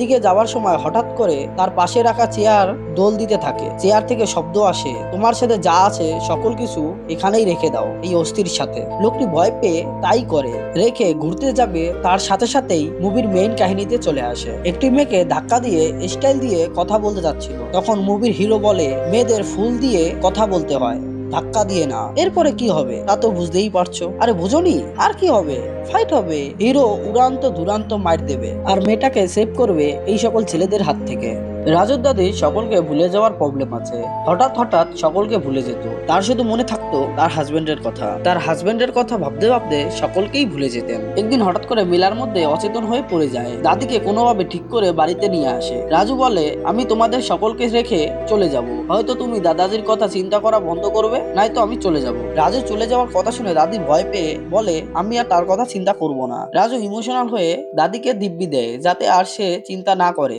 এদিকে যাওয়ার সময় হঠাৎ করে তার পাশে রাখা চেয়ার দোল দিতে থাকে। চেয়ার থেকে শব্দ আসে, তোমার সাথে যা আছে সকল কিছু এখানেই রেখে দাও এই অস্থির সাথে। লোকটি ভয় পেয়ে তাই করে, রেখে ঘুরতে যাবে তার সাথে সাথেই মুভির মেইন কাহিনীতে চলে আসে। একটি মেয়েকে ধাক্কা দিয়ে স্টাইল দিয়ে কথা বলতে যাচ্ছিল, তখন মুভির হিরো বলে মেয়েদের ফুল দিয়ে কথা বলতে হয়, ধাক্কা দিয়ে না। এরপরে কি হবে তা তো বুঝতেই পারছো। আরে বুঝোনি? আর কি হবে, ফাইট হবে, হিরো উড়ান্ত দুরান্ত মার দেবে আর মেয়েটাকে সেভ করবে এই সকল ছেলেদের হাত থেকে। রাজুর দাদি সকলকে ভুলে যাওয়ার প্রবলেম আছে, হঠাৎ হঠাৎ সকলকে ভুলে যেত। তার শুধু মনে থাকতো তার হাজবেন্ডের কথা। তার হাজবেন্ডের কথা ভাবতে ভাবতে সকলকেই ভুলে যেতেন। একদিন হঠাৎ করে মেলার মধ্যে অচেতন হয়ে পড়ে যায়। দাদিকে কোনোভাবে ঠিক করে বাড়িতে নিয়ে আসে। রাজু বলে, আমি তোমাদের সকলকে রেখে চলে যাব, হয়তো তুমি দাদাজির কথা চিন্তা করা বন্ধ করবে, নয়তো আমি চলে যাব। রাজু চলে যাওয়ার কথা শুনে দাদি ভয় পেয়ে বলে, আমি আর তার কথা চিন্তা করব না। রাজু ইমোশনাল হয়ে দাদিকে দিব্যি দেয় যাতে আর সে চিন্তা না করে।